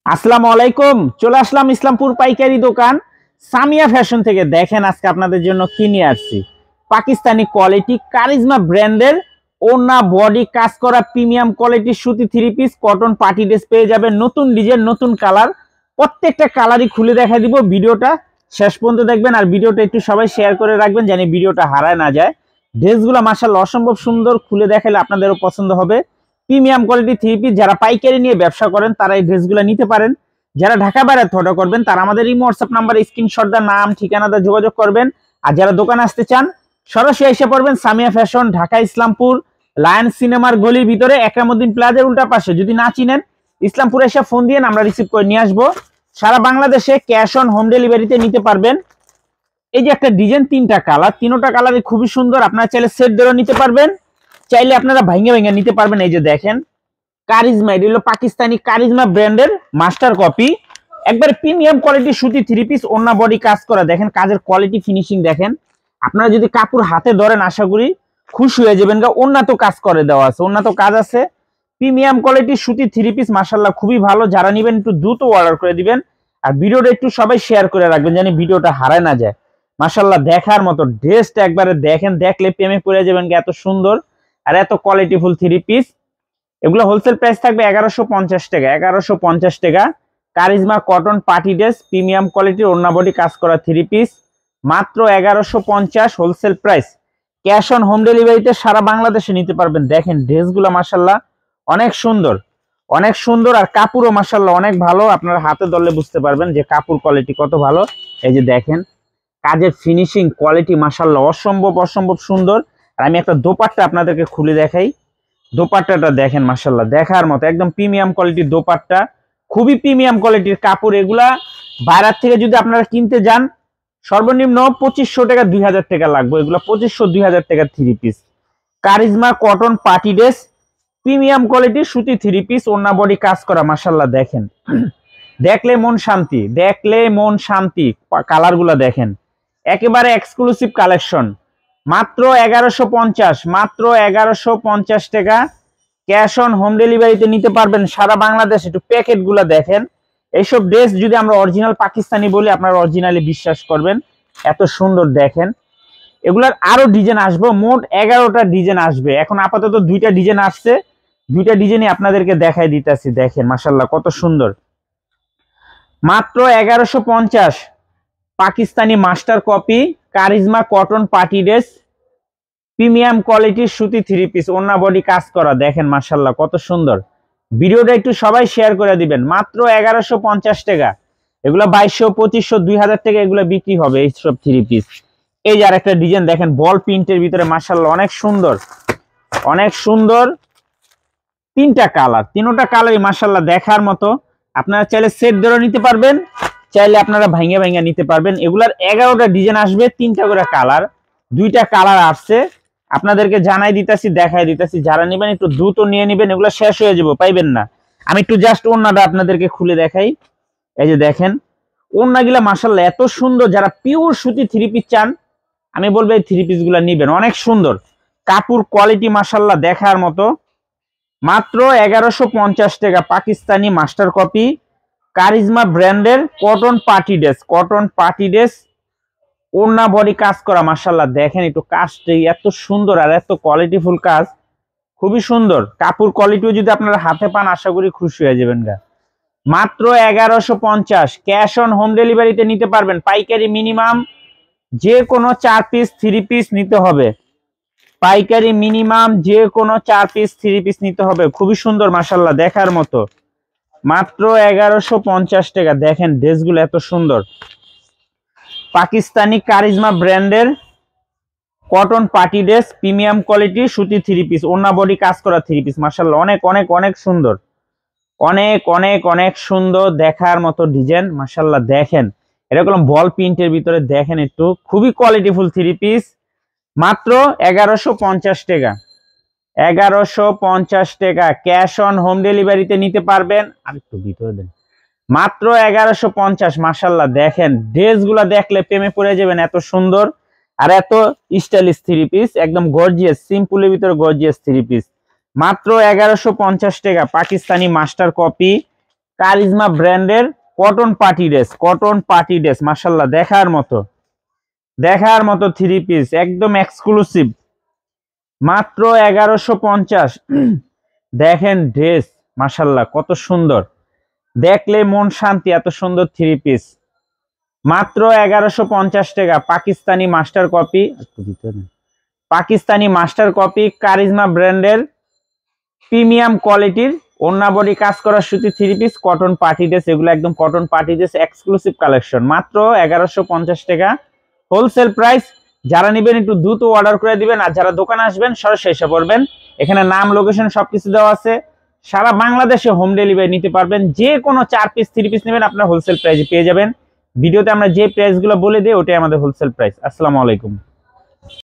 আসসালামু আলাইকুম। চলে আসলাম ইসলামপুর পাইকারি দোকান সামিয়া ফ্যাশন থেকে। দেখেন আজকে আপনাদের জন্য কি নিয়ে আসছি। পাকিস্তানি কোয়ালিটি কারিজমা ব্র্যান্ডের ওড়না বডি কাজ করা প্রিমিয়াম কোয়ালিটির সুতি three piece cotton party dress পেয়ে যাবেন। নতুন ডিজাইন, নতুন কালার, প্রত্যেকটা কালারই খুলে দেখা দিব। ভিডিওটা শেষ পর্যন্ত দেখবেন আর ভিডিওটা একটু সবাই শেয়ার করে রাখবেন যেন ভিডিওটা হারায় না যায়। ড্রেসগুলো মাশাআল্লাহ অসম্ভব সুন্দর, খুলে দেখালে আপনাদেরও পছন্দ হবে। প্রিমিয়াম কোয়ালিটি থ্রি পিস যারা পাইকারি নিয়ে ব্যবসা করেন তারা এই ড্রেসগুলো নিতে পারেন। যারা ঢাকা বাইরে অর্ডার করবেন তারা আমাদের এই হোয়াটসঅ্যাপ নাম্বারে স্ক্রিনশট দা নাম ঠিকানা দা যোগাযোগ করবেন। আর যারা দোকানে আসতে চান সরাসরি এসে পড়বেন সামিয়া ফ্যাশন, ঢাকা ইসলামপুর লায়ন সিনেমার গলির ভিতরে একরামউদ্দিন প্লাজার উল্টা পাশে। যদি না চিনেন ইসলামপুরে এসে ফোন দিয়ে আমরা রিসিভ করে নিয়ে আসবো। সারা বাংলাদেশে ক্যাশ অন হোম ডেলিভারিতে নিতে পারবেন। এই যে একটা ডিজাইন, তিনটা কালার, তিনটা কালারই খুবই সুন্দর। আপনারা চাইলে সেট ধরে নিতে পারবেন, চাইলে আপনারা ভাঙে ভাঙে নিতে পারবেন। এই যে দেখেন কারিজমা, এটা হলো পাকিস্তানি কারিজমা ব্র্যান্ডের মাস্টার কপি, একবারে প্রিমিয়াম কোয়ালিটির সুতি থ্রি পিস, ওড়না বডি কাজ করা। দেখেন কাজের কোয়ালিটি, ফিনিশিং দেখেন। আপনারা যদি কাপড় হাতে ধরেন আশা করি খুশি হয়ে যাবেন। ওড়না তো কাজ করে দেওয়া আছে, ওড়না তো কাজ আছে। প্রিমিয়াম কোয়ালিটির সুতি থ্রি পিস মাশাআল্লাহ খুবই ভালো। যারা নেবেন একটু দ্রুত অর্ডার করে দিবেন আর ভিডিওটা একটু সবাই শেয়ার করে রাখবেন যেন ভিডিওটা হারায় না যায়। মাশাআল্লাহ দেখার মতো ড্রেসটা একবারে দেখেন, দেখলে প্রেমে পড়ে যাবেন। এত সুন্দর আর এত কোয়ালিটিফুল থ্রি পিস। এগুলো হোলসেল প্রাইস থাকবে 1150 টাকা। 1150 টাকা charisma cotton party dress premium কোয়ালিটির ওড়না বডি কাজ করা থ্রি পিস, মাত্র 1150 wholesale price. Cash on home ডেলিভারিতে সারা বাংলাদেশে নিতে পারবেন। দেখেন ড্রেসগুলো মাশাআল্লাহ অনেক সুন্দর, অনেক সুন্দর। আর কাপড়ও মাশাআল্লাহ অনেক ভালো। আপনারা হাতে ধরলে বুঝতে পারবেন যে কাপড় কোয়ালিটি কত ভালো। এই যে দেখেন কাজের ফিনিশিং কোয়ালিটি মাশাআল্লাহ অসম্ভব অসম্ভব সুন্দর। আর আমি একটা দোপাট্টা আপনাদেরকে খুলে দেখাই। দোপাট্টাটা দেখেন মাশাআল্লাহ দেখার মতো, একদম প্রিমিয়াম কোয়ালিটির দোপাট্টা, খুবই প্রিমিয়াম কোয়ালিটির কাপড়। এগুলা বাইরের থেকে যদি আপনারা কিনতে যান সর্বনিম্ন 2500 টাকা 2000 টাকা লাগবে। এগুলো 2500 2000 টাকা three piece. Charisma cotton party dress premium কোয়ালিটির সুতি থ্রি পিস, ওড়না বডি কাজ করা মাশাআল্লাহ দেখেন। দেখলে মন শান্তি, দেখলে মন শান্তি। কালারগুলো দেখেন একেবারে এক্সক্লুসিভ কালেকশন। মাত্র 1150, মাত্র 1150 টাকা ক্যাশ অন হোম ডেলিভারিতে নিতে পারবেন সারা বাংলাদেশ। একটু প্যাকেট গুলা দেখেন। এইসব ড্রেস যদি আমরা অরিজিনাল পাকিস্তানি বলি আপনারা অরিজিনালি বিশ্বাস করবেন, এত সুন্দর দেখেন। এগুলার আরো ডিজাইন আসবে, মোট 11টা ডিজাইন আসবে। এখন আপাতত 2টা ডিজাইন আসছে, 2টা ডিজাইনই আপনাদেরকে দেখাই দিতেছি। দেখেন মাশাআল্লাহ কত সুন্দর। মাত্র 1150 Pakistani master copy charisma cotton party dress premium কোয়ালিটির সুতি থ্রি পিস, ওড়না বডি কাজ করা। দেখেন মাশাআল্লাহ কত সুন্দর। ভিডিওটা একটু সবাই শেয়ার করে দিবেন। মাত্র 1150 টাকা। এগুলো 2200 2500 2000 টাকা এগুলো বিক্রি হবে এইসব থ্রি পিস। এই যে আরেকটা ডিজাইন দেখেন বল প্রিন্টের ভিতরে মাশাআল্লাহ অনেক সুন্দর, অনেক সুন্দর। তিনটা কালার, তিনটা কালারই মাশাআল্লাহ দেখার মতো। আপনারা চাইলে সেট ধরে নিতে পারবেন, চাইলে আপনারা ভাঙে ভাঙে নিতে পারবেন। এগুলার 11টা ডিজাইন আসবে, 3টা করে কালার, 2টা কালার আসছে। আপনাদেরকে জানাই দিতেছি, দেখাই দিতেছি। যারা নেবেন একটু দ্রুত নিয়ে নেবেন, এগুলো শেষ হয়ে যাবে, পাইবেন না। আমি একটু জাস্ট ওড়নাটা আপনাদেরকে খুলে দেখাই। এই যে দেখেন ওড়নাগুলা মাশাআল্লাহ এত সুন্দর। যারা পিওর সুতি থ্রি পিস চান আমি বলবো এই থ্রি পিস গুলা নিবেন, অনেক সুন্দর। কাপড় কোয়ালিটি মাশাআল্লাহ দেখার মতো। মাত্র 1150 টাকা পাকিস্তানি মাস্টার কপি কারিজমা ব্র্যান্ডের cotton party dress, cotton party dress ওড়না বডি কাজ করা মাশাআল্লাহ দেখেন। একটু কাজটা এত সুন্দর আর এত কোয়ালিটিফুল কাজ, খুবই সুন্দর। কাপড় কোয়ালিটিও যদি আপনারা হাতে পান আশা করি খুশি হয়ে যাবেন গা। মাত্র 1150 ক্যাশ অন হোম ডেলিভারিতে নিতে পারবেন। পাইকারি মিনিমাম যে কোনো 4 পিস 3 পিস নিতে হবে। পাইকারি মিনিমাম যে কোনো 4 পিস 3 পিস নিতে হবে। খুবই সুন্দর মাশাআল্লাহ দেখার মতো। মাত্র 1150 টাকা। দেখেন ড্রেসগুলো এত সুন্দর। পাকিস্তানি কারিজমা ব্র্যান্ডের cotton party dress premium quality সুতি থ্রি পিস, ওড়না বডি কাজ করা থ্রি পিস মাশাআল্লাহ অনেক অনেক অনেক সুন্দর, অনেক অনেক অনেক সুন্দর দেখার মতো ডিজাইন মাশাআল্লাহ দেখেন। এরকম বল প্রিন্টের ভিতরে দেখেন একটু, খুবই কোয়ালিটিফুল থ্রি পিস। মাত্র 1150 টাকা। 1150 টাকা ক্যাশ অন হোম ডেলিভারিতে নিতে পারবেন। আর একটু ভিতরে দেন। মাত্র 1150 মাশাআল্লাহ দেখেন ড্রেসগুলো দেখলে প্রেমে পড়ে যাবেন, এত সুন্দর আর এত স্টাইলিশ থ্রি পিস, একদম গর্জিয়াস, সিম্পলের ভিতরে গর্জিয়াস থ্রি পিস। মাত্র 1150 টাকা পাকিস্তানি মাস্টার কপি কারিজমা ব্র্যান্ডের কটন পার্টি ড্রেস মাশাআল্লাহ দেখার মতো থ্রি পিস একদম এক্সক্লুসিভ, মাত্র 1150। দেখেন ড্রেস মাশাআল্লাহ কত সুন্দর, দেখলে মন শান্তি। এত সুন্দর থ্রি পিস মাত্র 1150 টাকা। পাকিস্তানি মাস্টার কপি কারিজমা ব্র্যান্ডের প্রিমিয়াম কোয়ালিটির ওন্না বডি কাজ করা সুতি three piece cotton party dress, এগুলো একদম cotton party dress exclusive collection, মাত্র 1150 টাকা হোলসেল প্রাইস। যারা নেবেন একটু দ্রুত অর্ডার করে দিবেন, আর যারা দোকানে আসবেন সরাসরি এসে পড়বেন। এখানে নাম, লোকেশন সবকিছু দেওয়া আছে। সারা বাংলাদেশে হোম ডেলিভারি নিতে পারবেন। যে কোনো 4 পিস 3 পিস নেবেন আপনার হোলসেল প্রাইসে পেয়ে যাবেন। ভিডিওতে আমরা যে প্রাইসগুলো বলে দিই ওটাই আমাদের হোলসেল প্রাইস। আসসালামু আলাইকুম।